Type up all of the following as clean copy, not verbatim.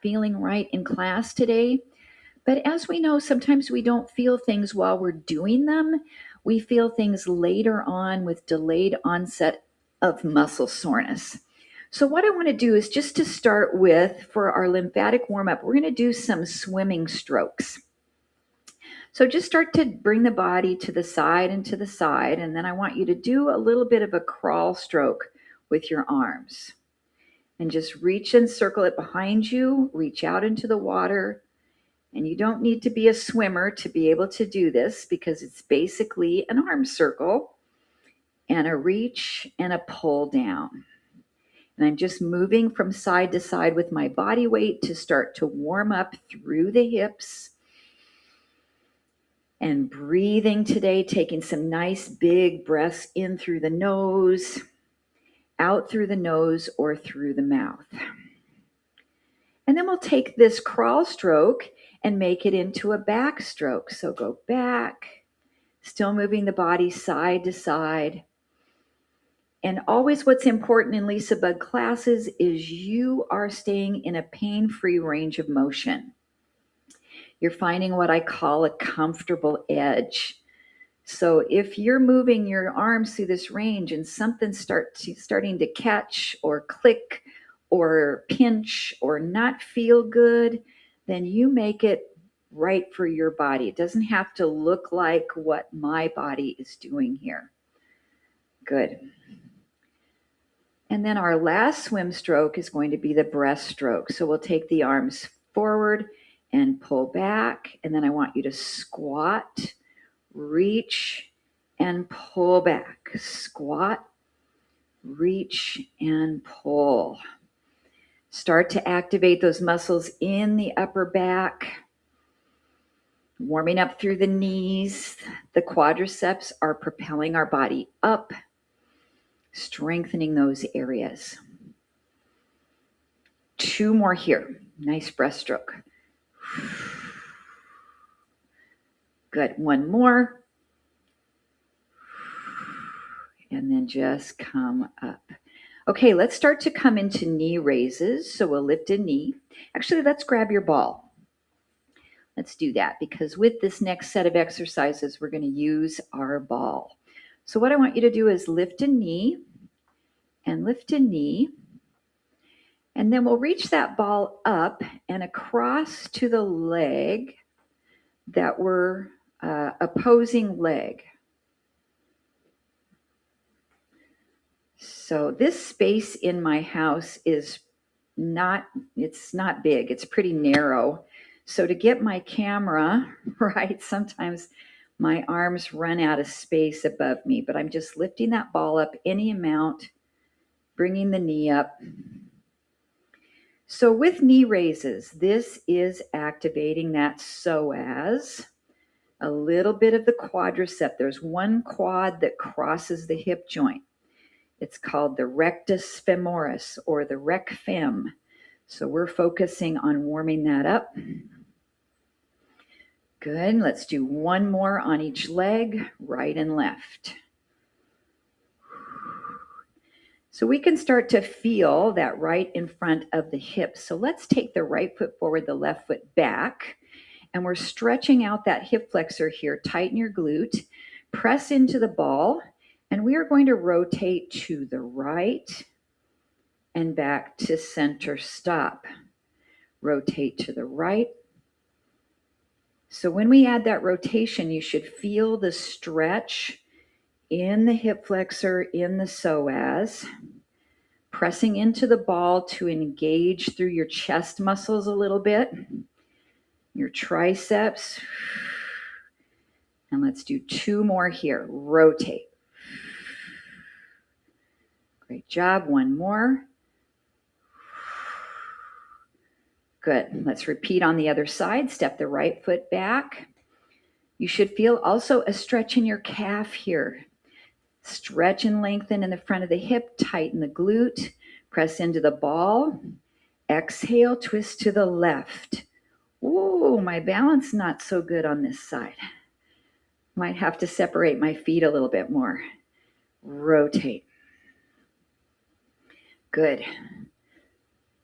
feeling right in class today. But as we know, sometimes we don't feel things while we're doing them. We feel things later on with delayed onset of muscle soreness. So, what I want to do is just to start with for our lymphatic warm up, we're going to do some swimming strokes. So, just start to bring the body to the side and to the side. And then I want you to do a little bit of a crawl stroke with your arms. And just reach and circle it behind you, reach out into the water. And you don't need to be a swimmer to be able to do this because it's basically an arm circle and a reach and a pull down. And I'm just moving from side to side with my body weight to start to warm up through the hips. And breathing today, taking some nice big breaths in through the nose, out through the nose or through the mouth. And then we'll take this crawl stroke and make it into a back stroke. So go back, still moving the body side to side. And always what's important in LisaBug classes is you are staying in a pain-free range of motion. You're finding what I call a comfortable edge. So if you're moving your arms through this range and something's starting to catch or click or pinch or not feel good, then you make it right for your body. It doesn't have to look like what my body is doing here. Good. And then our last swim stroke is going to be the breaststroke. So we'll take the arms forward and pull back. And then I want you to squat, reach, and pull back. Squat, reach, and pull. Start to activate those muscles in the upper back. Warming up through the knees. The quadriceps are propelling our body up, strengthening those areas. 2 more here. Nice breaststroke. Good. 1 more. And then just come up. Okay, let's start to come into knee raises. So we'll lift a knee. Actually, let's grab your ball. Let's do that because with this next set of exercises, we're going to use our ball. So what I want you to do is lift a knee and lift a knee. And then we'll reach that ball up and across to the leg that we're opposing leg. So this space in my house is not big. It's pretty narrow. So to get my camera right, sometimes my arms run out of space above me, but I'm just lifting that ball up any amount, bringing the knee up. So with knee raises, this is activating that psoas, a little bit of the quadricep. There's one quad that crosses the hip joint. It's called the rectus femoris or the rec fem. So we're focusing on warming that up. Good. Let's do 1 more on each leg, right and left. So we can start to feel that right in front of the hips. So let's take the right foot forward, the left foot back. And we're stretching out that hip flexor here. Tighten your glute. Press into the ball. And we are going to rotate to the right and back to center stop. Rotate to the right. So when we add that rotation, you should feel the stretch in the hip flexor, in the psoas, pressing into the ball to engage through your chest muscles a little bit, your triceps. And let's do 2 more here. Rotate. Great job. 1 more. Good. Let's repeat on the other side. Step the right foot back. You should feel also a stretch in your calf here. Stretch and lengthen in the front of the hip. Tighten the glute. Press into the ball. Exhale, twist to the left. Ooh, my balance not so good on this side. Might have to separate my feet a little bit more. Rotate. Good.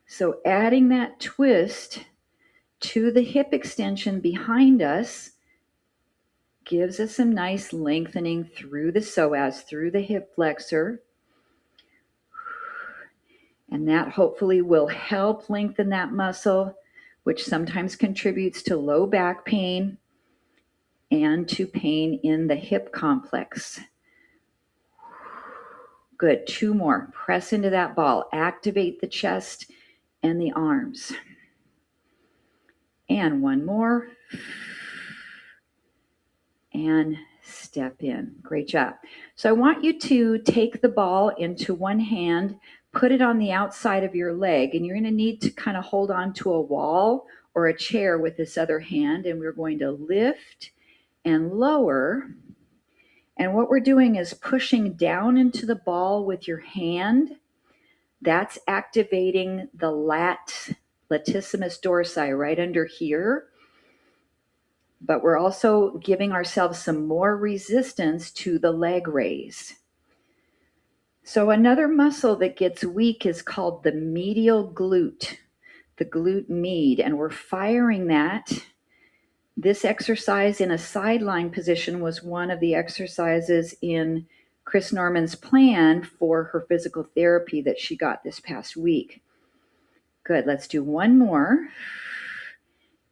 So adding that twist to the hip extension behind us gives us some nice lengthening through the psoas, through the hip flexor. And that hopefully will help lengthen that muscle, which sometimes contributes to low back pain and to pain in the hip complex. Good, 2 more. Press into that ball. Activate the chest and the arms. And 1 more. And step in. Great job. So I want you to take the ball into one hand, put it on the outside of your leg, and you're going to need to kind of hold on to a wall or a chair with this other hand, and we're going to lift and lower. And what we're doing is pushing down into the ball with your hand. That's activating the latissimus dorsi right under here. But we're also giving ourselves some more resistance to the leg raise. So another muscle that gets weak is called the medial glute, the glute med, and we're firing that. This exercise in a sideline position was one of the exercises in Chris Norman's plan for her physical therapy that she got this past week. Good, let's do 1 more.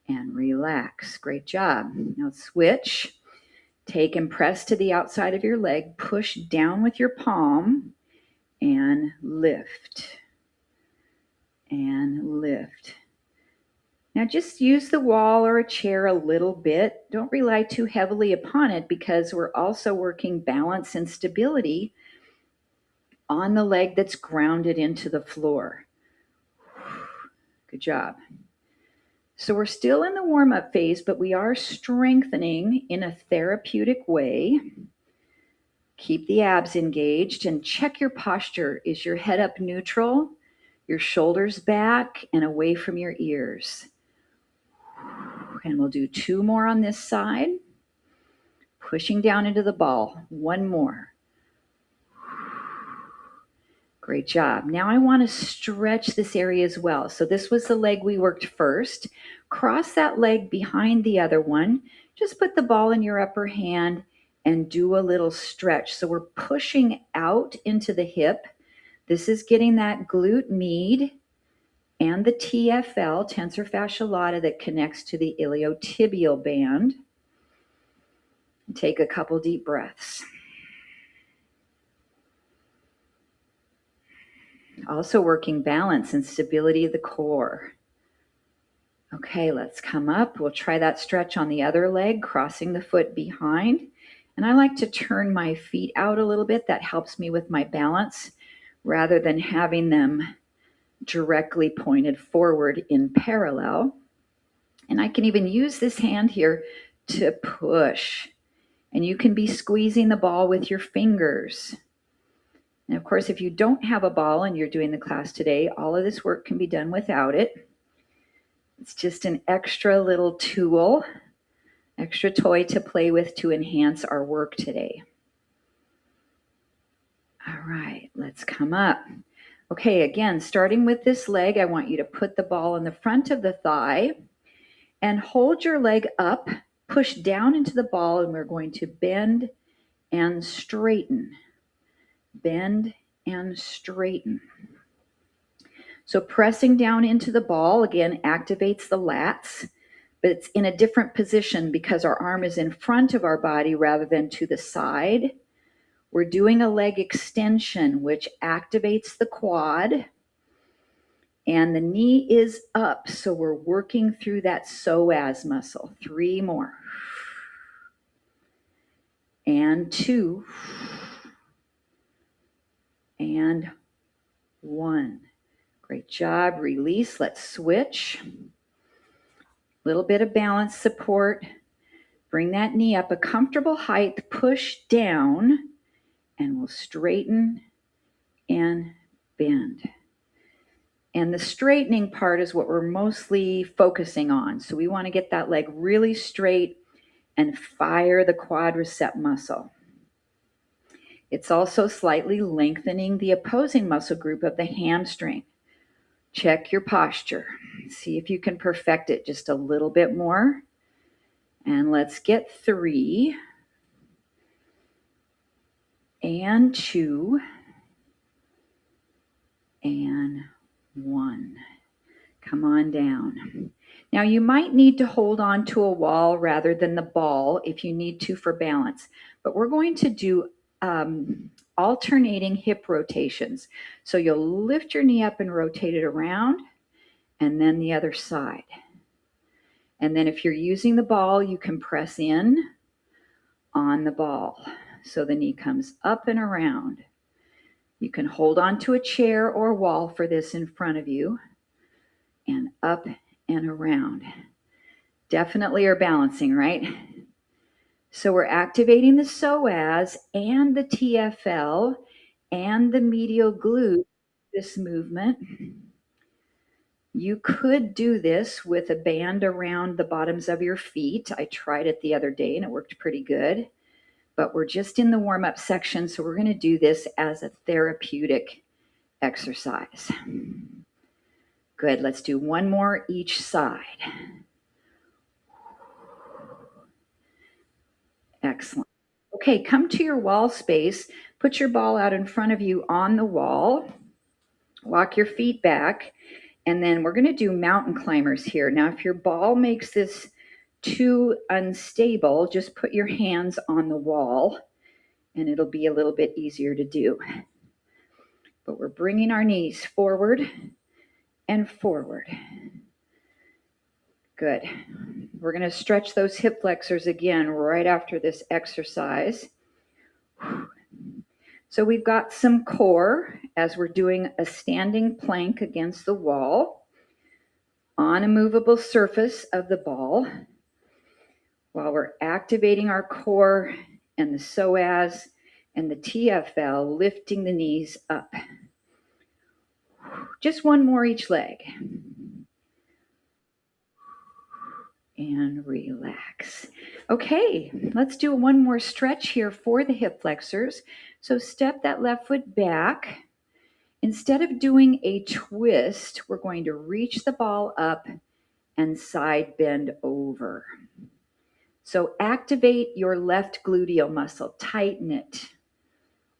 And relax. Great job. Now switch. Take and press to the outside of your leg. Push down with your palm and lift. And lift. Now just use the wall or a chair a little bit. Don't rely too heavily upon it because we're also working balance and stability on the leg that's grounded into the floor. Good job. So we're still in the warm-up phase, but we are strengthening in a therapeutic way. Keep the abs engaged and check your posture. Is your head up neutral? Your shoulders back and away from your ears. And we'll do 2 more on this side. Pushing down into the ball. 1 more. Great job. Now I want to stretch this area as well. So this was the leg we worked first. Cross that leg behind the other one. Just put the ball in your upper hand and do a little stretch. So we're pushing out into the hip. This is getting that glute med and the TFL, tensor fascia lata, that connects to the iliotibial band. Take a couple deep breaths. Also working balance and stability of the core. Okay, let's come up. We'll try that stretch on the other leg, crossing the foot behind. And I like to turn my feet out a little bit. That helps me with my balance rather than having them directly pointed forward in parallel. And I can even use this hand here to push. And you can be squeezing the ball with your fingers. And of course, if you don't have a ball and you're doing the class today, all of this work can be done without it. It's just an extra little tool, extra toy to play with to enhance our work today. All right, let's come up. Okay, again, starting with this leg, I want you to put the ball in the front of the thigh and hold your leg up, push down into the ball, and we're going to bend and straighten. Bend and straighten. So pressing down into the ball, again, activates the lats, but it's in a different position because our arm is in front of our body rather than to the side. We're doing a leg extension, which activates the quad, and the knee is up, so we're working through that psoas muscle. 3 more. And 2. And 1. Great job. Release. Let's switch. Little bit of balance support. Bring that knee up a comfortable height. Push down. And we'll straighten and bend. And the straightening part is what we're mostly focusing on. So we want to get that leg really straight and fire the quadricep muscle. It's also slightly lengthening the opposing muscle group of the hamstring. Check your posture. See if you can perfect it just a little bit more. And let's get 3 and 2 and 1. Come on down. Now you might need to hold on to a wall rather than the ball if you need to for balance, but we're going to do alternating hip rotations. So you'll lift your knee up and rotate it around, and then the other side. And then if you're using the ball, you can press in on the ball. So the knee comes up and around. You can hold on to a chair or wall for this in front of you, and up and around. Definitely are balancing, right? So we're activating the psoas and the TFL and the medial glute, this movement. You could do this with a band around the bottoms of your feet. I tried it the other day and it worked pretty good, but we're just in the warm-up section, so we're going to do this as a therapeutic exercise. Good, let's do one more each side. Excellent. Okay, come to your wall space. Put your ball out in front of you on the wall. Walk your feet back. And then we're going to do mountain climbers here. Now, if your ball makes this too unstable, just put your hands on the wall and it'll be a little bit easier to do. But we're bringing our knees forward and forward. Good. We're going to stretch those hip flexors again right after this exercise. So we've got some core as we're doing a standing plank against the wall on a movable surface of the ball while we're activating our core and the psoas and the TFL, lifting the knees up. Just one more each leg. And relax. Okay, let's do one more stretch here for the hip flexors. So step that left foot back. Instead of doing a twist, we're going to reach the ball up and side bend over. So activate your left gluteal muscle, tighten it.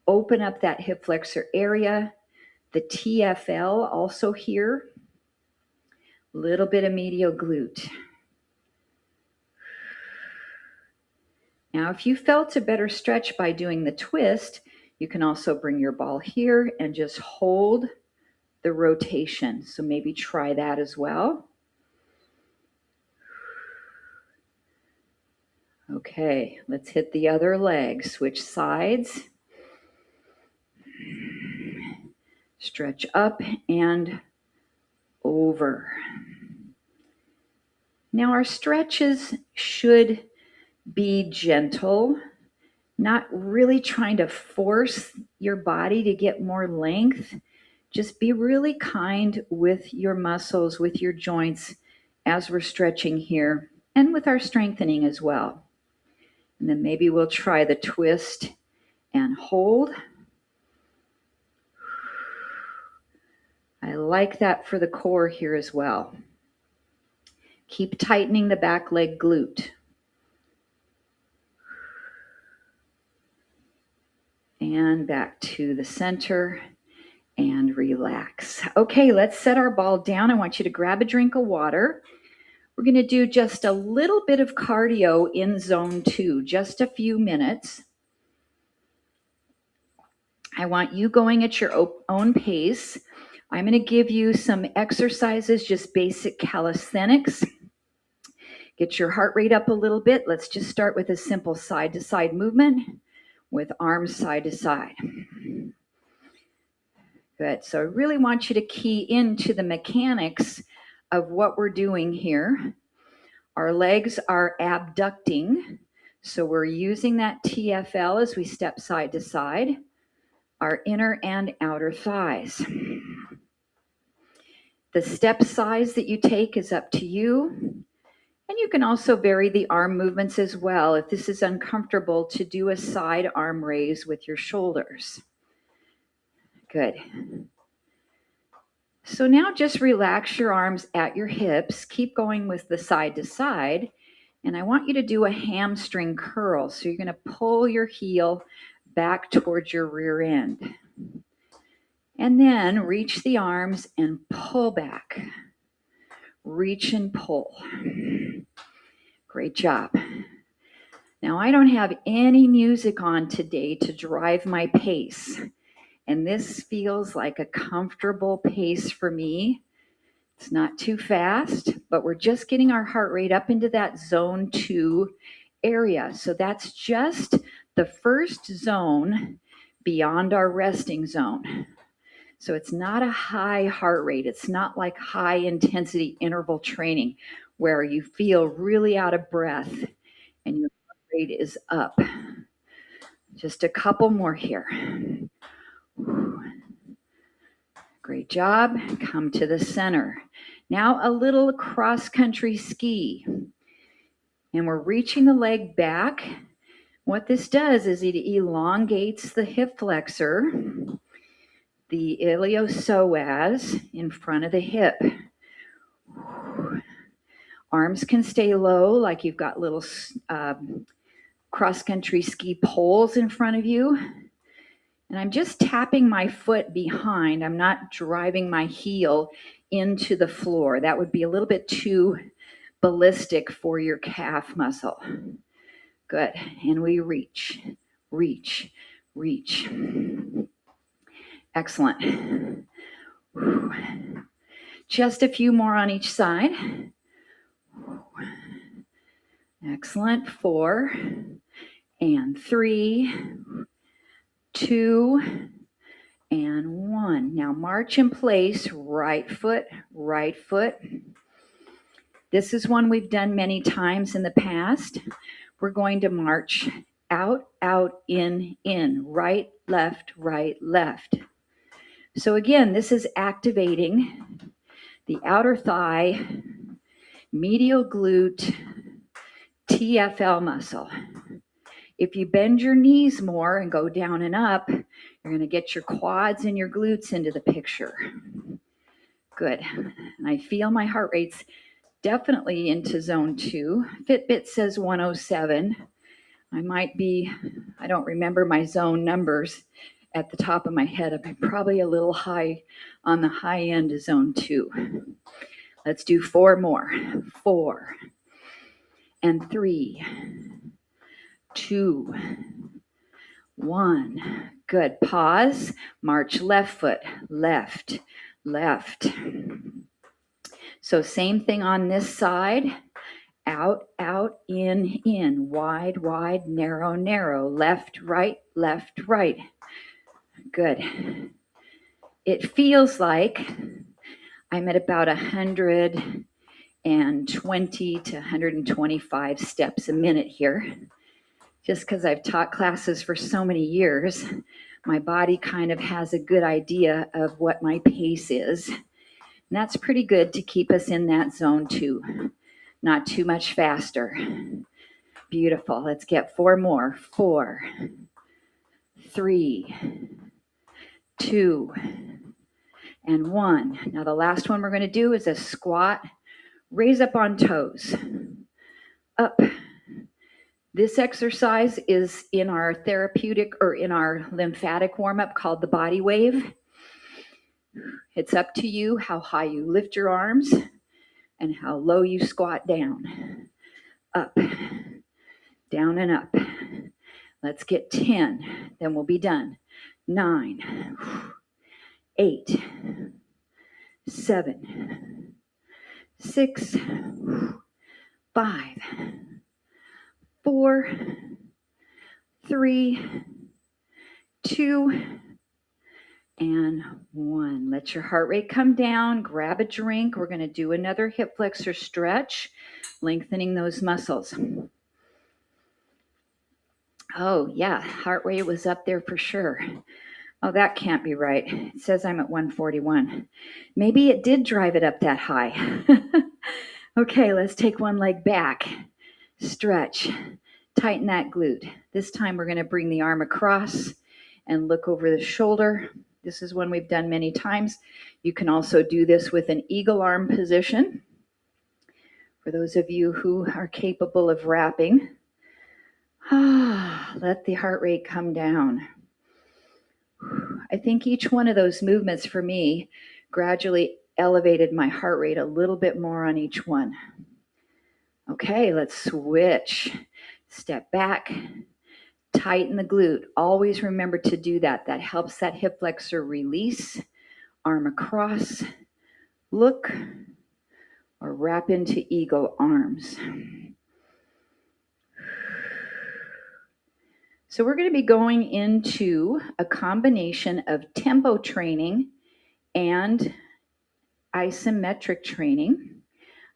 Open up that hip flexor area. The TFL also here. Little bit of medial glute. Now, if you felt a better stretch by doing the twist, you can also bring your ball here and just hold the rotation. So maybe try that as well. Okay, let's hit the other leg. Switch sides. Stretch up and over. Now our stretches should be gentle, not really trying to force your body to get more length. Just be really kind with your muscles, with your joints as we're stretching here, and with our strengthening as well. And then maybe we'll try the twist and hold. I like that for the core here as well. Keep tightening the back leg glute. And back to the center and relax. Okay, let's set our ball down. I want you to grab a drink of water. We're going to do just a little bit of cardio in zone 2, just a few minutes. I want you going at your own pace. I'm going to give you some exercises, just basic calisthenics. Get your heart rate up a little bit. Let's just start with a simple side-to-side movement with arms side to side. Good. So I really want you to key into the mechanics of what we're doing here. Our legs are abducting, so we're using that TFL as we step side to side, our inner and outer thighs. The step size that you take is up to you, and you can also vary the arm movements as well if this is uncomfortable to do a side arm raise with your shoulders. Good. So now just relax your arms at your hips. Keep going with the side to side. And I want you to do a hamstring curl. So you're going to pull your heel back towards your rear end. And then reach the arms and pull back. Reach and pull. Great job. Now I don't have any music on today to drive my pace. And this feels like a comfortable pace for me. It's not too fast, but we're just getting our heart rate up into that zone 2 area. So that's just the first zone beyond our resting zone. So it's not a high heart rate. It's not like high intensity interval training where you feel really out of breath and your heart rate is up. Just a couple more here. Great job. Come to the center. Now a little cross-country ski. And we're reaching the leg back. What this does is it elongates the hip flexor, the iliopsoas in front of the hip. Arms can stay low, like you've got little cross-country ski poles in front of you. And I'm just tapping my foot behind. I'm not driving my heel into the floor. That would be a little bit too ballistic for your calf muscle. Good. And we reach, reach, reach. Excellent. Just a few more on each side. Excellent. 4 and 3, 2 and 1. Now march in place, right foot, right foot. This is one we've done many times in the past. We're going to march out, out, in, right, left, right, left. So again, this is activating the outer thigh, medial glute, TFL muscle. If you bend your knees more and go down and up, you're going to get your quads and your glutes into the picture. Good. And I feel my heart rate's definitely into zone 2. Fitbit says 107. I don't remember my zone numbers at the top of my head. I'm probably a little high on the high end of zone 2. Let's do 4 more. 4 and 3, 2, 1. Good. Pause. March left foot, left, left. So same thing on this side. Out, out, in, wide, wide, narrow, narrow, left, right, left, right. Good. It feels like I'm at about 120 to 125 steps a minute here. Just because I've taught classes for so many years, my body kind of has a good idea of what my pace is. And that's pretty good to keep us in that zone 2. Not too much faster. Beautiful. Let's get 4 more. 4, 3, 2, and 1. Now the last one we're going to do is a squat, raise up on toes. Up. This exercise is in our therapeutic or in our lymphatic warm-up called the body wave. It's up to you how high you lift your arms and how low you squat down. Up, down and up. Let's get 10, then we'll be done. 9, 8, 7, 6, 5, 4, 3, 2, and 1. Let your heart rate come down. Grab a drink. We're going to do another hip flexor stretch, lengthening those muscles. Oh, yeah, heart rate was up there for sure. Oh, that can't be right. It says I'm at 141. Maybe it did drive it up that high. Okay, let's take one leg back. Stretch. Tighten that glute. This time we're going to bring the arm across and look over the shoulder. This is one we've done many times. You can also do this with an eagle arm position. For those of you who are capable of wrapping, let the heart rate come down. I think each one of those movements for me gradually elevated my heart rate a little bit more on each one. Okay, let's switch. Step back, tighten the glute. Always remember to do that. That helps that hip flexor release. Arm across, look, or wrap into eagle arms. So we're going to be going into a combination of tempo training and isometric training.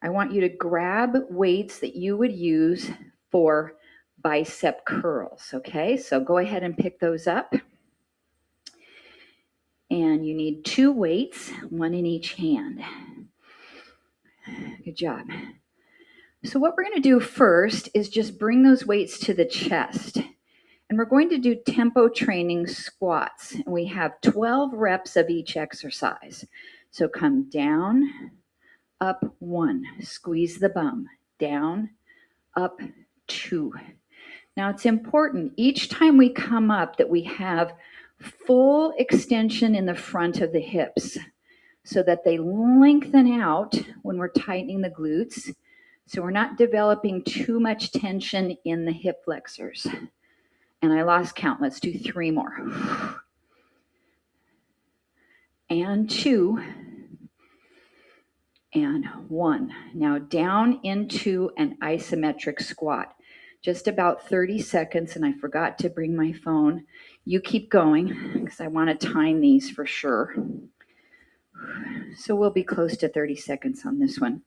I want you to grab weights that you would use for bicep curls, okay? So go ahead and pick those up. And you need 2 weights, 1 in each hand. Good job. So what we're going to do first is just bring those weights to the chest. And we're going to do tempo training squats. And we have 12 reps of each exercise. So come down, up 1, squeeze the bum, down, up 2. Now it's important each time we come up that we have full extension in the front of the hips so that they lengthen out when we're tightening the glutes. So we're not developing too much tension in the hip flexors. And I lost count. Let's do 3 more. And 2. And 1. Now down into an isometric squat. Just about 30 seconds, and I forgot to bring my phone. You keep going, because I want to time these for sure. So we'll be close to 30 seconds on this one.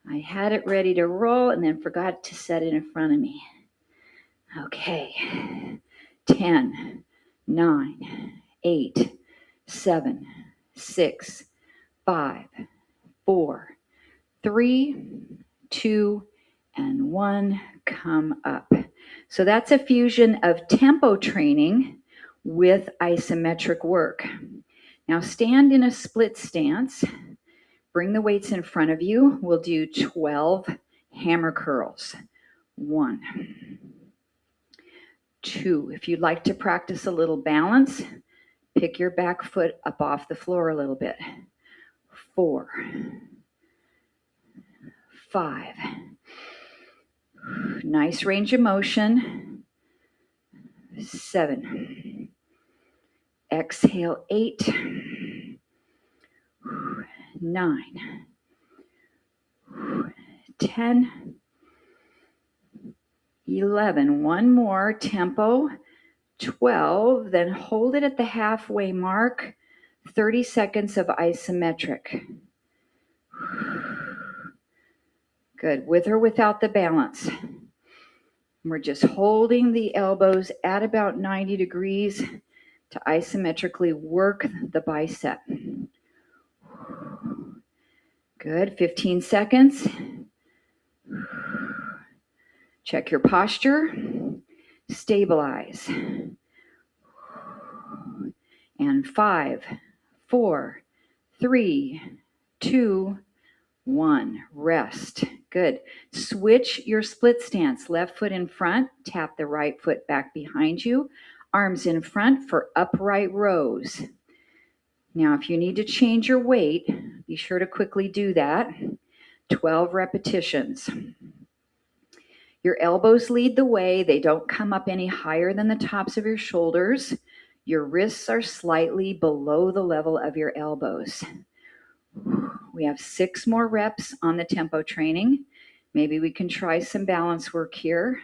I had it ready to roll and then forgot to set it in front of me. Okay. 10, 9, 8, 7, 6, 5, 4, 3, 2, and 1. Come up. So that's a fusion of tempo training with isometric work. Now stand in a split stance. Bring the weights in front of you. We'll do 12 hammer curls. 1, 2. If you'd like to practice a little balance, pick your back foot up off the floor a little bit. 4, 5. Nice range of motion. 7. Exhale, 8. 9. 10. 11. One more tempo. 12. Then hold it at the halfway mark. 30 seconds of isometric. Good. With or without the balance. We're just holding the elbows at about 90 degrees to isometrically work the bicep. Good. 15 seconds. Check your posture. Stabilize. And 5, 4, 3, 2, 1. Rest. Good. Switch your split stance. Left foot in front. Tap the right foot back behind you. Arms in front for upright rows. Now, if you need to change your weight, be sure to quickly do that. 12 repetitions. Your elbows lead the way. They don't come up any higher than the tops of your shoulders. Your wrists are slightly below the level of your elbows. We have 6 more reps on the tempo training. Maybe we can try some balance work here.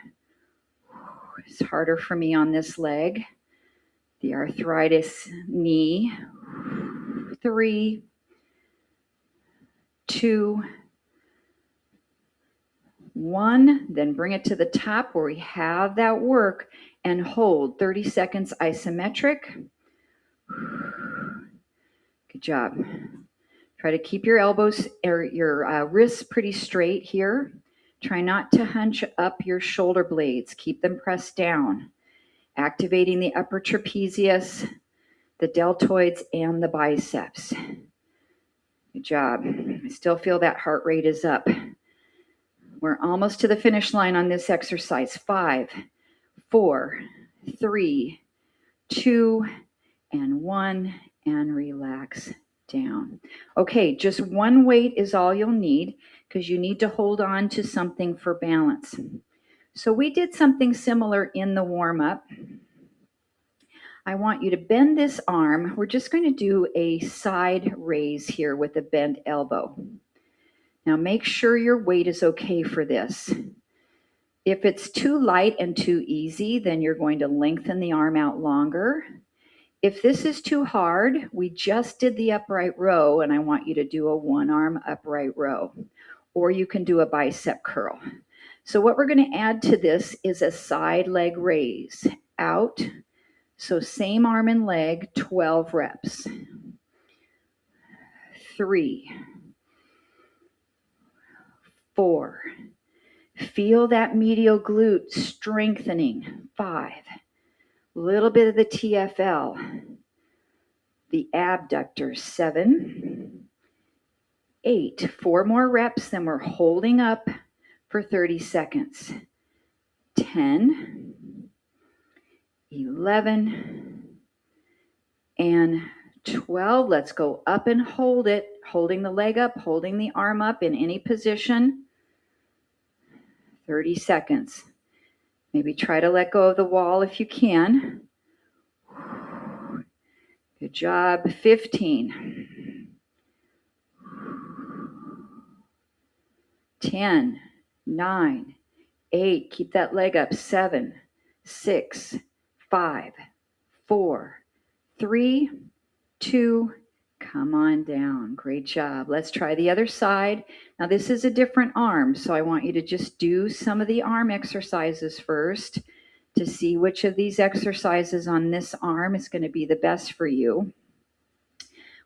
It's harder for me on this leg. The arthritis knee. 3, 2, 1. Then bring it to the top where we have that work and hold 30 seconds isometric. Good job. Try to keep your elbows or your wrists pretty straight here. Try not to hunch up your shoulder blades. Keep them pressed down. activating the upper trapezius, the deltoids, and the biceps. Good job. I still feel that heart rate is up. We're almost to the finish line on this exercise. 5, 4, 3, 2, and 1, and relax down. Okay, just one weight is all you'll need because you need to hold on to something for balance. So we did something similar in the warm-up. I want you to bend this arm. We're just going to do a side raise here with a bent elbow. Now make sure your weight is okay for this. If it's too light and too easy, then you're going to lengthen the arm out longer. If this is too hard, we just did the upright row, and I want you to do a one-arm upright row. Or you can do a bicep curl. So what we're going to add to this is a side leg raise. Out. So same arm and leg, 12 reps. 3, 4. Feel that medial glute strengthening. 5. A little bit of the TFL. The abductors. 7, 8. 4 more reps, then we're holding up for 30 seconds. 10, 11, and 12. Let's go up and hold it, holding the leg up, holding the arm up in any position. 30 seconds. Maybe try to let go of the wall if you can. Good job. 15, 10, 9, 8. Keep that leg up. 7, 6, 5, 4, 3, 2, come on down. Great job. Let's try the other side. Now this is a different arm, so I want you to just do some of the arm exercises first to see which of these exercises on this arm is going to be the best for you.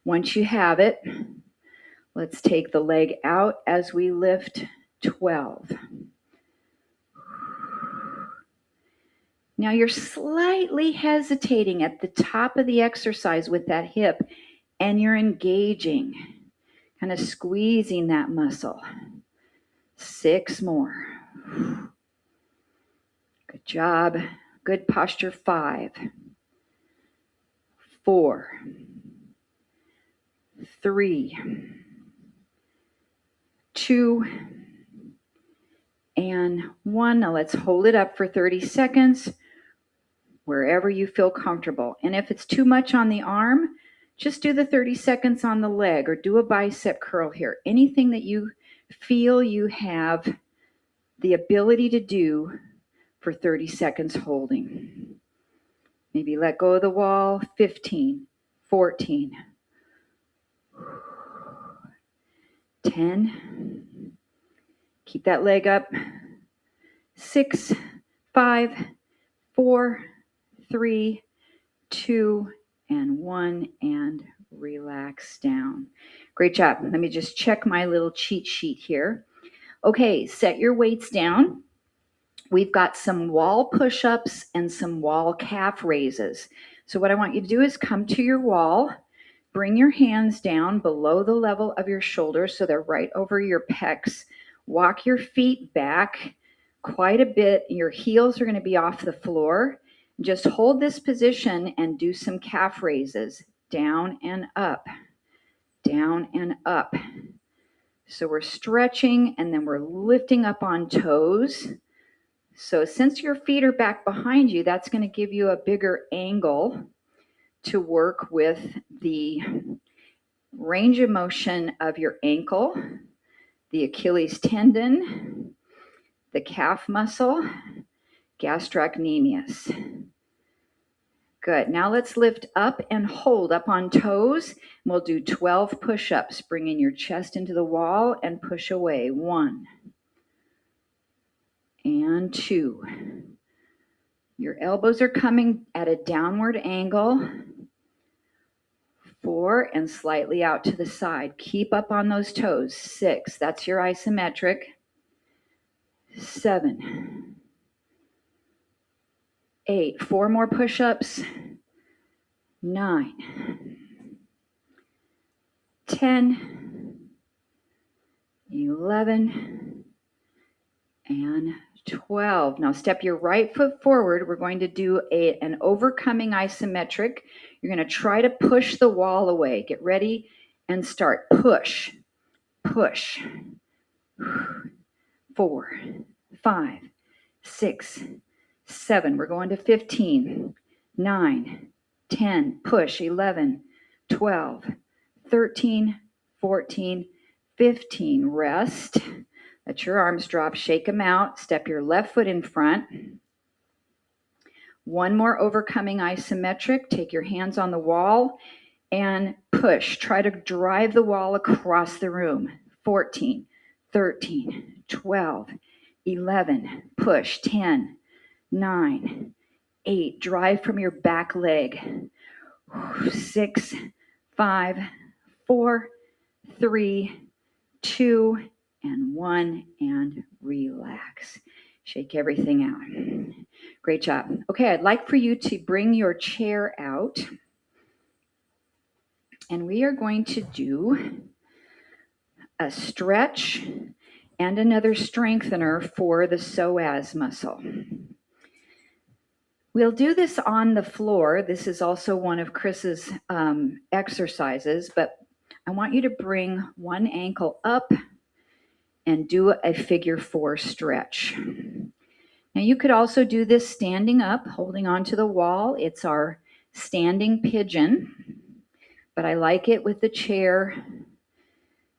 Once you have it, let's take the leg out as we lift 12. Now you're slightly hesitating at the top of the exercise with that hip, and you're engaging, kind of squeezing that muscle. 6 more. Good job. Good posture. 5, 4, 3, 2, and 1. Now let's hold it up for 30 seconds wherever you feel comfortable. And if it's too much on the arm, just do the 30 seconds on the leg or do a bicep curl here. Anything that you feel you have the ability to do for 30 seconds holding. Maybe let go of the wall. 15, 14, 10. Keep that leg up. 6, 5, 4, 3, 2, and 1, and relax down. Great job. Let me just check my little cheat sheet here. Okay, set your weights down. We've got some wall push-ups and some wall calf raises. So what I want you to do is come to your wall, bring your hands down below the level of your shoulders so they're right over your pecs. Walk your feet back quite a bit. Your heels are going to be off the floor. Just hold this position and do some calf raises, down and up, down and up. So we're stretching and then we're lifting up on toes. So since your feet are back behind you, that's going to give you a bigger angle to work with the range of motion of your ankle, the Achilles tendon, the calf muscle, gastrocnemius. Good. Now let's lift up and hold up on toes. We'll do 12 push-ups, bringing your chest into the wall and push away. 1 and 2. Your elbows are coming at a downward angle. 4 and slightly out to the side. Keep up on those toes. 6. That's your isometric. 7. 8. 4 more push-ups. 9. 10. 11. And 12. Now step your right foot forward. We're going to do an overcoming isometric. You're going to try to push the wall away. Get ready and start. Push, push. 4, 5, 6, 7. We're going to 15. 9, 10. Push. 11, 12, 13, 14, 15. Rest. Let your arms drop, shake them out, step your left foot in front. One more overcoming isometric. Take your hands on the wall and push. Try to drive the wall across the room. 14, 13, 12, 11. Push. 10, 9, 8. Drive from your back leg. 6, 5, 4, 3, 2, and 1, and relax. Shake everything out. Great job. Okay, I'd like for you to bring your chair out, and we are going to do a stretch and another strengthener for the psoas muscle. We'll do this on the floor. This is also one of Chris's exercises, but I want you to bring one ankle up and do a figure 4 stretch. Now you could also do this standing up, holding onto the wall. It's our standing pigeon, but I like it with the chair.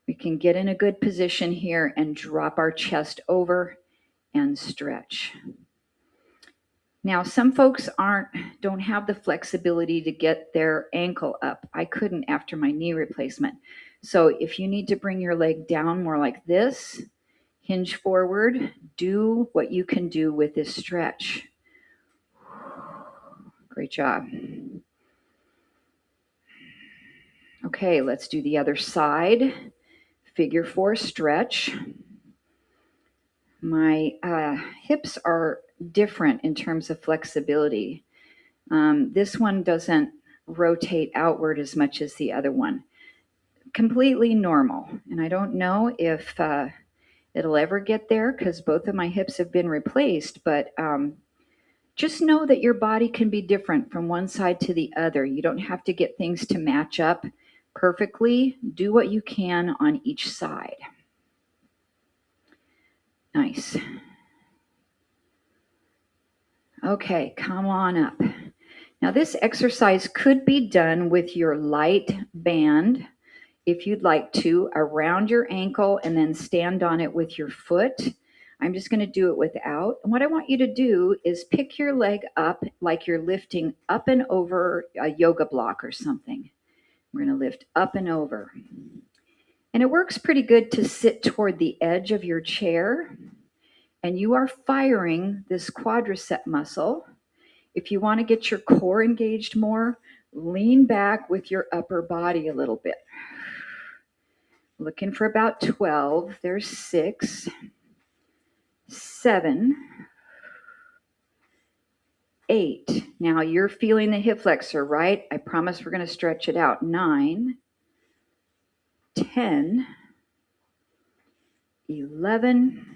We can get in a good position here and drop our chest over and stretch. Now some folks don't have the flexibility to get their ankle up. I couldn't after my knee replacement. So if you need to bring your leg down more like this, hinge forward, do what you can do with this stretch. Great job. Okay, let's do the other side. Figure 4 stretch. My hips are different in terms of flexibility. This one doesn't rotate outward as much as the other one. Completely normal. And I don't know if it'll ever get there because both of my hips have been replaced, but just know that your body can be different from one side to the other. You don't have to get things to match up perfectly. Do what you can on each side. Nice. Okay, come on up. Now this exercise could be done with your light band if you'd like to, around your ankle and then stand on it with your foot. I'm just going to do it without. And what I want you to do is pick your leg up like you're lifting up and over a yoga block or something. We're going to lift up and over. And it works pretty good to sit toward the edge of your chair. And you are firing this quadricep muscle. If you want to get your core engaged more, lean back with your upper body a little bit. Looking for about 12. There's 6, 7, 8. Now you're feeling the hip flexor, right? I promise we're going to stretch it out. 9, 10, 11,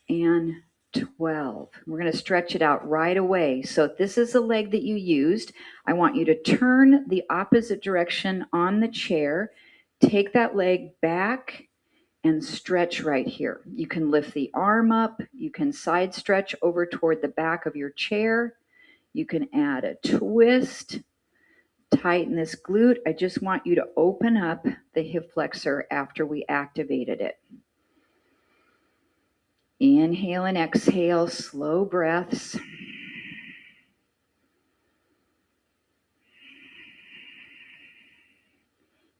and 12. We're going to stretch it out right away. So if this is the leg that you used, I want you to turn the opposite direction on the chair. Take that leg back and stretch right here. You can lift the arm up. You can side stretch over toward the back of your chair. You can add a twist. Tighten this glute. I just want you to open up the hip flexor after we activated it. Inhale and exhale, slow breaths.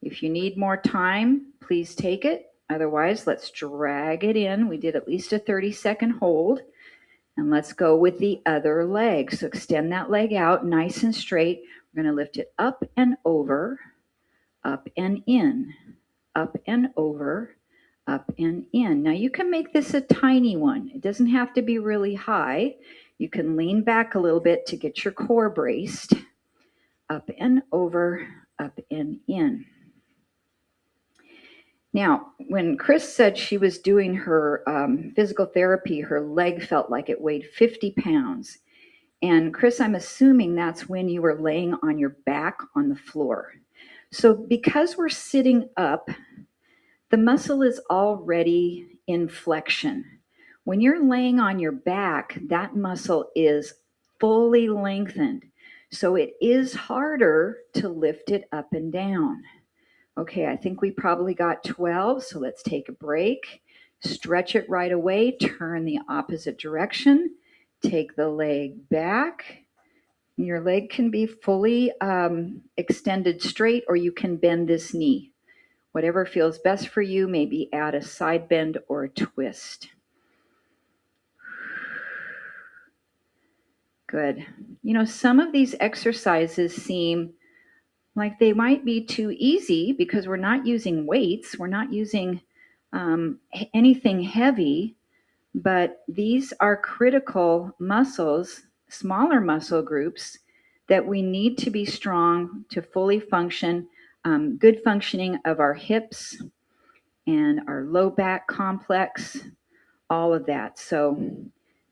If you need more time, please take it. Otherwise, let's drag it in. We did at least a 30-second hold. And let's go with the other leg. So extend that leg out nice and straight. We're going to lift it up and over, up and in, up and over, up and in. Now you can make this a tiny one. It doesn't have to be really high. You can lean back a little bit to get your core braced. Up and over, up and in. Now, when Chris said she was doing her physical therapy, her leg felt like it weighed 50 pounds. And Chris, I'm assuming that's when you were laying on your back on the floor. So because we're sitting up, the muscle is already in flexion. When you're laying on your back, that muscle is fully lengthened. So it is harder to lift it up and down. Okay, I think we probably got 12, so let's take a break. Stretch it right away, turn the opposite direction, take the leg back. Your leg can be fully extended straight, or you can bend this knee. Whatever feels best for you, maybe add a side bend or a twist. Good. You know, some of these exercises seem like they might be too easy because we're not using weights, we're not using anything heavy, but these are critical muscles, smaller muscle groups that we need to be strong to fully function, good functioning of our hips and our low back complex, all of that. So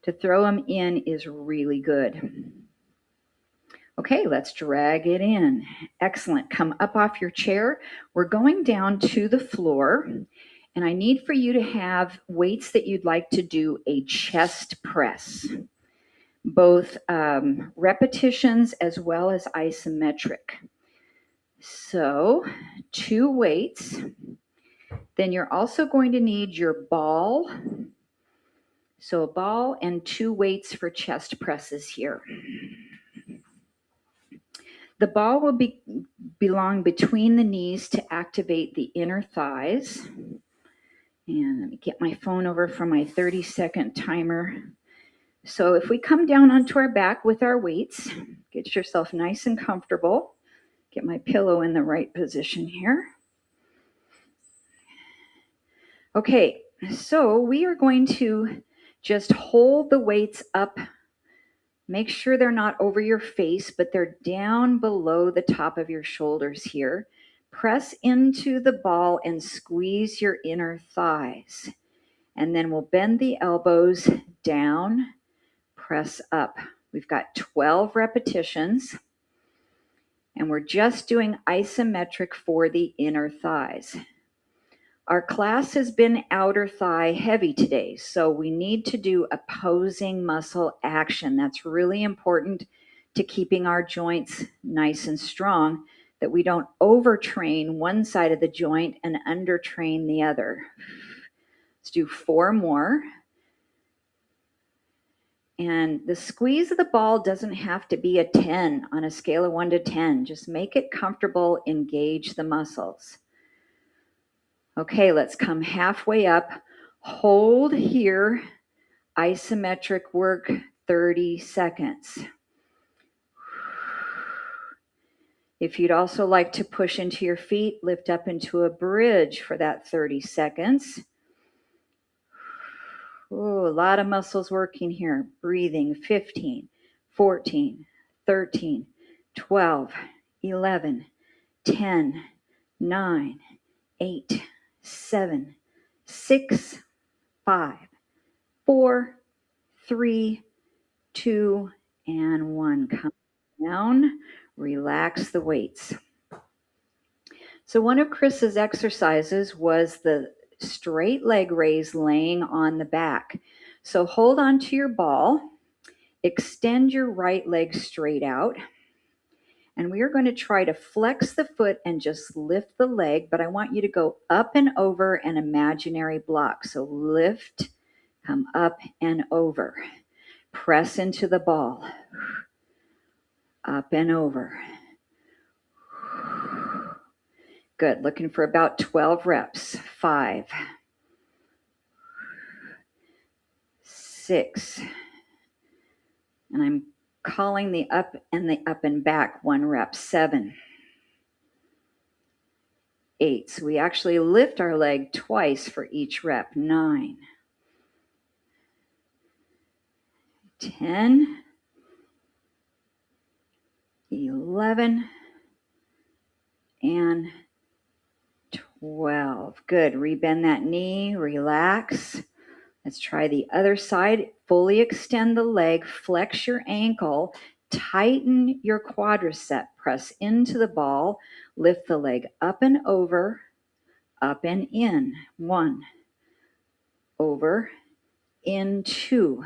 to throw them in is really good. Okay, let's drag it in. Excellent. Come up off your chair. We're going down to the floor, and I need for you to have weights that you'd like to do a chest press, both repetitions as well as isometric. So 2 weights. Then you're also going to need your ball. So a ball and 2 weights for chest presses here. The ball will belong between the knees to activate the inner thighs. And let me get my phone over for my 30-second timer. So if we come down onto our back with our weights, get yourself nice and comfortable. Get my pillow in the right position here. Okay, so we are going to just hold the weights up. Make sure they're not over your face, but they're down below the top of your shoulders here. Press into the ball and squeeze your inner thighs. And then we'll bend the elbows down, press up. We've got 12 repetitions. And we're just doing isometric for the inner thighs. Our class has been outer thigh heavy today, so we need to do opposing muscle action. That's really important to keeping our joints nice and strong, that we don't overtrain one side of the joint and undertrain the other. Let's do 4 more. And the squeeze of the ball doesn't have to be a 10 on a scale of 1 to 10. Just make it comfortable, engage the muscles. Okay, let's come halfway up. Hold here. Isometric work, 30 seconds. If you'd also like to push into your feet, lift up into a bridge for that 30 seconds. Ooh, a lot of muscles working here. Breathing, 15, 14, 13, 12, 11, 10, 9, 8, 7, 6, 5, 4, 3, 2, and 1. Come down, relax the weights. So one of Chris's exercises was the straight leg raise laying on the back. So hold on to your ball, extend your right leg straight out, and we are going to try to flex the foot and just lift the leg, but I want you to go up and over an imaginary block. So lift, come up and over. Press into the ball. Up and over. Good. Looking for about 12 reps. 5, 6, and I'm calling the up and back 1 rep. 7, 8. So we actually lift our leg twice for each rep. 9, 10, 11, and 12. Good. Rebend that knee, relax. Let's try the other side. Fully extend the leg, flex your ankle, tighten your quadricep, press into the ball, lift the leg up and over, up and in. 1, over, in 2.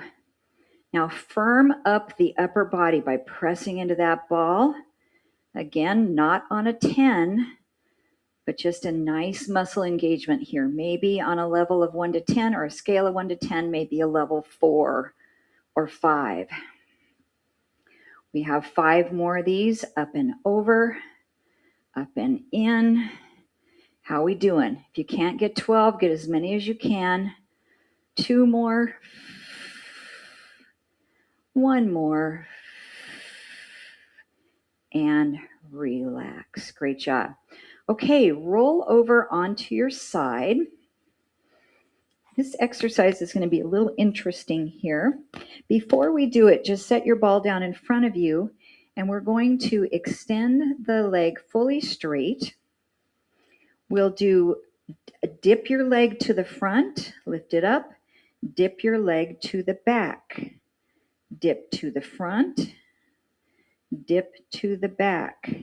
Now firm up the upper body by pressing into that ball. Again, not on a 10, but just a nice muscle engagement here. Maybe on a level of 1 to 10 or a scale of 1 to 10, maybe a level 4 or 5. We have 5 more of these, up and over, up and in. How we doing? If you can't get 12, get as many as you can. 2 more. 1 more. And relax. Great job. Okay, roll over onto your side. This exercise is going to be a little interesting here. Before we do it, just set your ball down in front of you, and we're going to extend the leg fully straight. We'll do dip your leg to the front, lift it up, dip your leg to the back, dip to the front, dip to the back.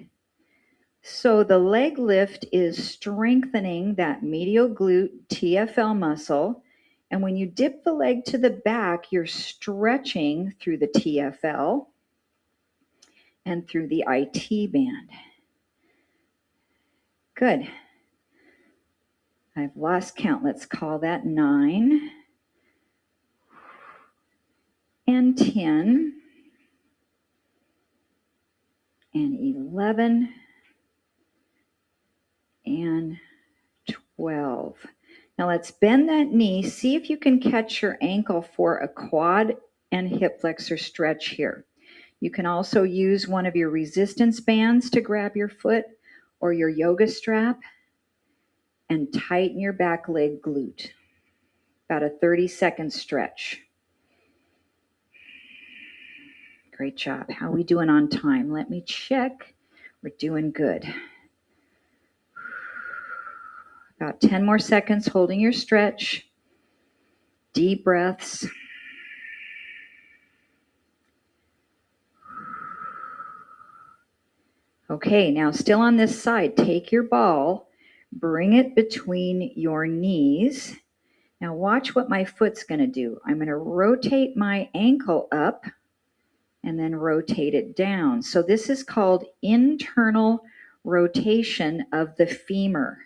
So the leg lift is strengthening that medial glute TFL muscle. And when you dip the leg to the back, you're stretching through the TFL and through the IT band. Good. I've lost count. Let's call that 9 and 10 and 11 and 12. Now let's bend that knee. See if you can catch your ankle for a quad and hip flexor stretch here. You can also use one of your resistance bands to grab your foot or your yoga strap and tighten your back leg glute. About a 30-second stretch. Great job. How are we doing on time? Let me check. We're doing good. About 10 more seconds holding your stretch. Deep breaths. Okay, now still on this side, take your ball, bring it between your knees. Now watch what my foot's going to do. I'm going to rotate my ankle up and then rotate it down. So this is called internal rotation of the femur.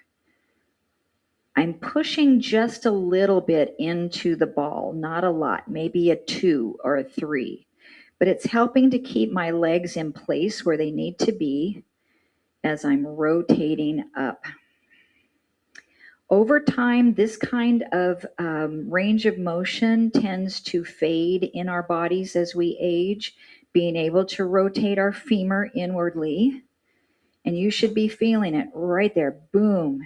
I'm pushing just a little bit into the ball, not a lot, maybe a 2 or a 3. But it's helping to keep my legs in place where they need to be as I'm rotating up. Over time, this kind of range of motion tends to fade in our bodies as we age, being able to rotate our femur inwardly. And you should be feeling it right there, boom,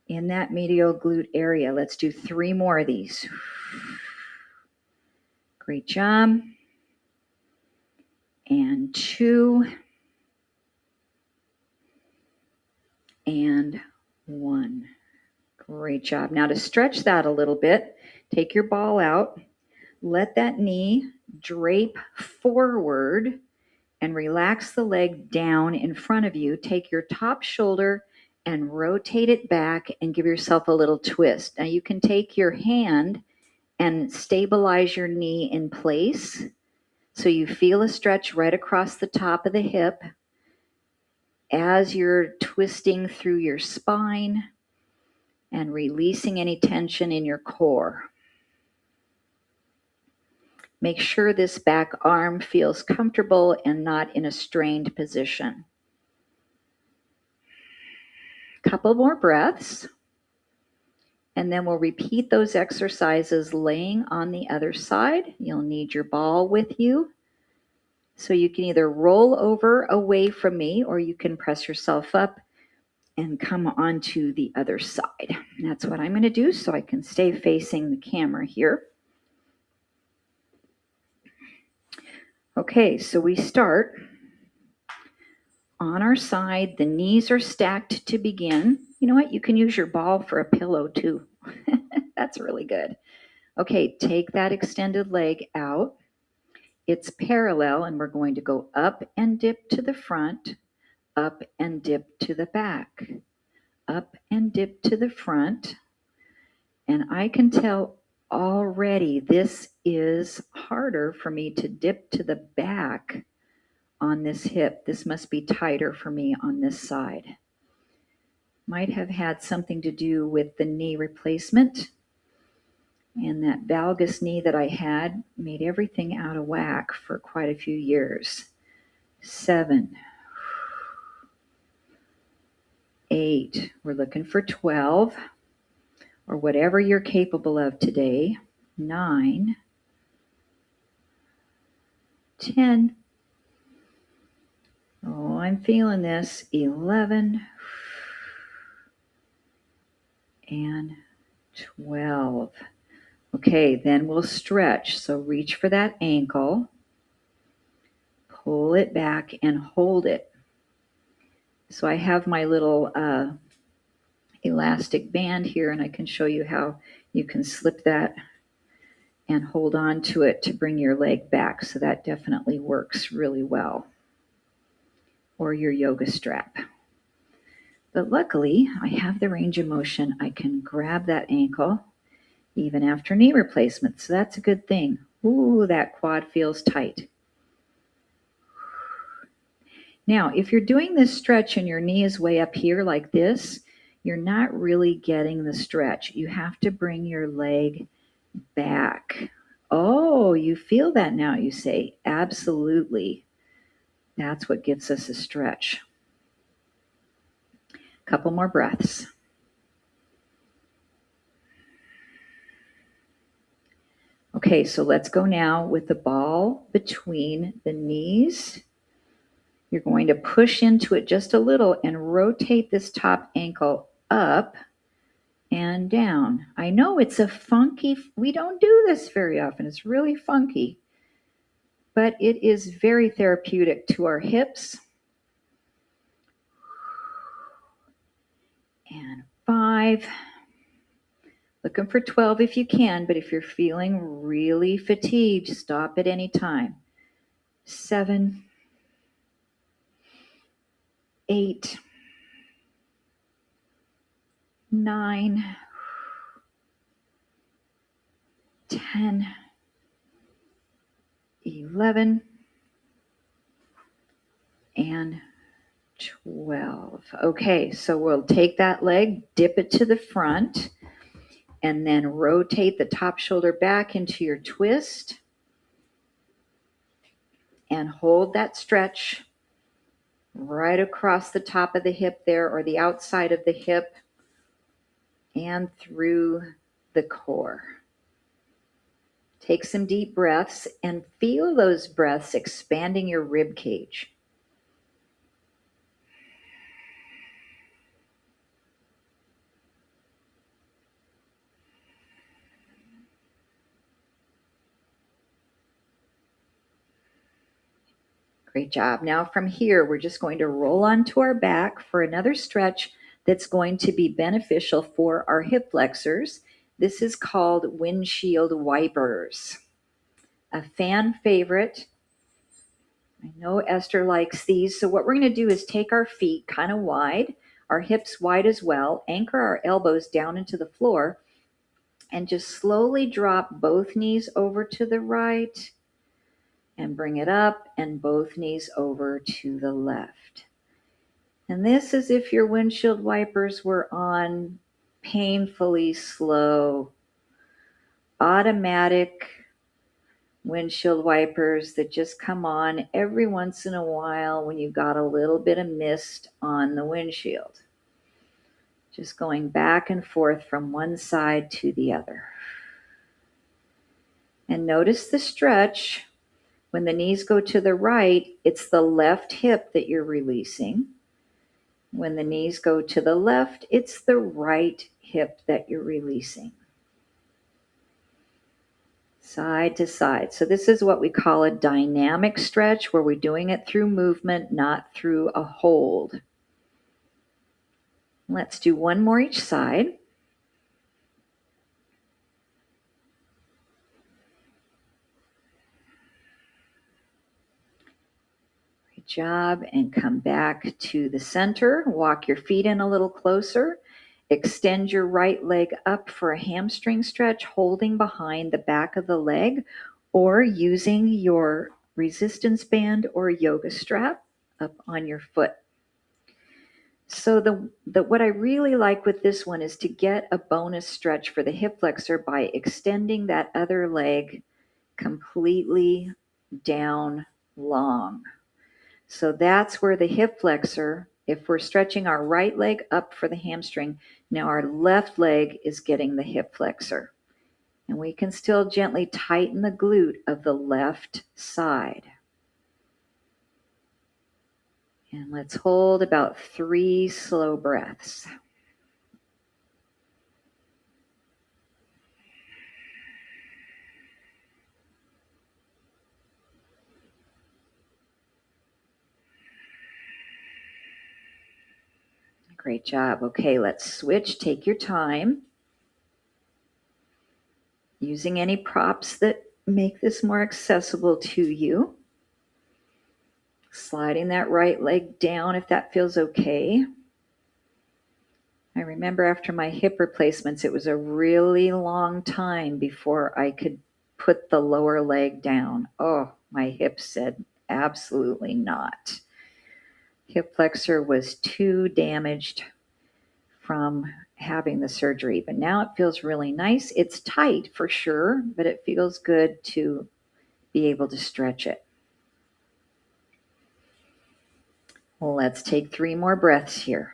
in that medial glute area. Let's do 3 more of these. Great job. And 2. And 1. Great job. Now to stretch that a little bit, take your ball out, let that knee drape forward and relax the leg down in front of you. Take your top shoulder and rotate it back and give yourself a little twist. Now you can take your hand and stabilize your knee in place so you feel a stretch right across the top of the hip as you're twisting through your spine and releasing any tension in your core. Make sure this back arm feels comfortable and not in a strained position. Couple more breaths, and then we'll repeat those exercises laying on the other side. You'll need your ball with you. So you can either roll over away from me or you can press yourself up and come onto the other side. And that's what I'm going to do so I can stay facing the camera here. Okay, so we start on our side. The knees are stacked to begin. You know what? You can use your ball for a pillow too. That's really good. Okay, take that extended leg out. It's parallel, and we're going to go up and dip to the front, up and dip to the back, up and dip to the front. And I can tell already this is harder for me to dip to the back on this hip. This must be tighter for me on this side. Might have had something to do with the knee replacement. And that valgus knee that I had made everything out of whack for quite a few years. 7, 8, we're looking for 12, or whatever you're capable of today. 9, 10. Oh, I'm feeling this. 11 and 12. Okay, then we'll stretch. So reach for that ankle, pull it back, and hold it. So I have my little elastic band here, and I can show you how you can slip that and hold on to it to bring your leg back. So that definitely works really well. Or your yoga strap. But luckily, I have the range of motion. I can grab that ankle even after knee replacement. So that's a good thing. Ooh, that quad feels tight. Now, if you're doing this stretch and your knee is way up here like this, you're not really getting the stretch. You have to bring your leg back. Oh, you feel that now, you say. Absolutely. That's what gives us a stretch. Couple more breaths. Okay, so let's go now with the ball between the knees. You're going to push into it just a little and rotate this top ankle up and down. I know it's a funky, we don't do this very often. It's really funky, but it is very therapeutic to our hips. And 5. Looking for 12 if you can, but if you're feeling really fatigued, stop at any time. 7, 8, 9, 10, 11, and 12. Okay, so we'll take that leg, dip it to the front, and then rotate the top shoulder back into your twist and hold that stretch right across the top of the hip there, or the outside of the hip and through the core. Take some deep breaths and feel those breaths expanding your rib cage. Great job. Now from here, we're just going to roll onto our back for another stretch that's going to be beneficial for our hip flexors. This is called windshield wipers. A fan favorite. I know Esther likes these. So what we're going to do is take our feet kind of wide, our hips wide as well, anchor our elbows down into the floor, and just slowly drop both knees over to the right and bring it up, and both knees over to the left. And this is if your windshield wipers were on painfully slow, automatic windshield wipers that just come on every once in a while when you've got a little bit of mist on the windshield. Just going back and forth from one side to the other. And notice the stretch. When the knees go to the right, it's the left hip that you're releasing. When the knees go to the left, it's the right hip that you're releasing. side to side. So this is what we call a dynamic stretch, where we're doing it through movement, not through a hold. Let's do one more each side. Good job. And come back to the center. Walk your feet in a little closer. Extend your right leg up for a hamstring stretch, holding behind the back of the leg or using your resistance band or yoga strap up on your foot. So what I really like with this one is to get a bonus stretch for the hip flexor by extending that other leg completely down long. So that's where the hip flexor, if we're stretching our right leg up for the hamstring, now our left leg is getting the hip flexor. And we can still gently tighten the glute of the left side. And let's hold about 3 slow breaths. Great job. Okay, let's switch. Take your time. Using any props that make this more accessible to you. Sliding that right leg down if that feels okay. I remember after my hip replacements, it was a really long time before I could put the lower leg down. Oh, my hip said absolutely not. Hip flexor was too damaged from having the surgery, but now it feels really nice. It's tight for sure, but it feels good to be able to stretch it. Well, let's take 3 more breaths here.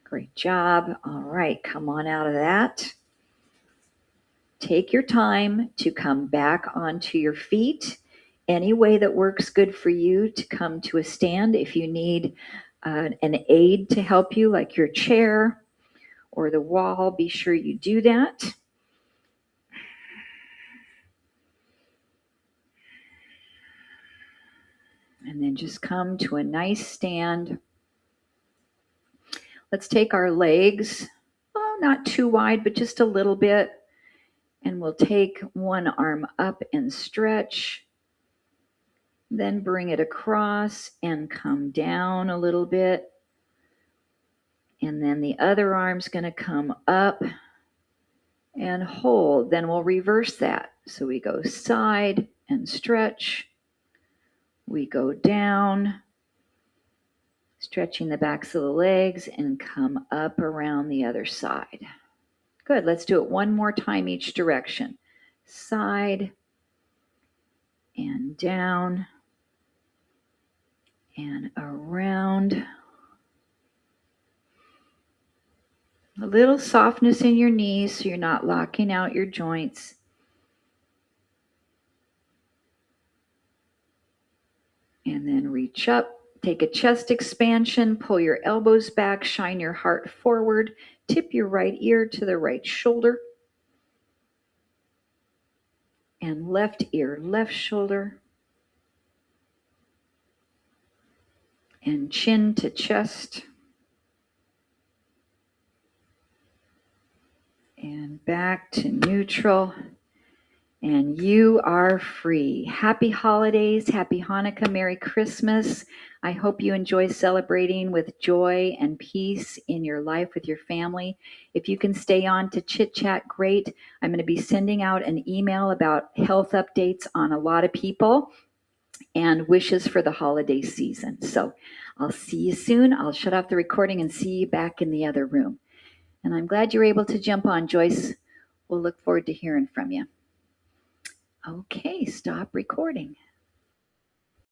Great job. All right, come on out of that. Take your time to come back onto your feet. Any way that works good for you to come to a stand. If you need an aid to help you, like your chair or the wall, be sure you do that. And then just come to a nice stand. Let's take our legs, not too wide, but just a little bit. And we'll take one arm up and stretch. Then bring it across and come down a little bit. And then the other arm's going to come up and hold. Then we'll reverse that. So we go side and stretch. We go down, stretching the backs of the legs, and come up around the other side. Good. Let's do it one more time each direction. Side and down and around. A little softness in your knees so you're not locking out your joints. And then reach up. Take a chest expansion, pull your elbows back, shine your heart forward, tip your right ear to the right shoulder, and left ear, left shoulder, and chin to chest, and back to neutral. And you are free. Happy holidays, happy Hanukkah, Merry Christmas. I hope you enjoy celebrating with joy and peace in your life with your family. If you can stay on to chit chat, great. I'm going to be sending out an email about health updates on a lot of people and wishes for the holiday season. So I'll see you soon. I'll shut off the recording and see you back in the other room. And I'm glad you're able to jump on, Joyce. We'll look forward to hearing from you. Okay, stop recording.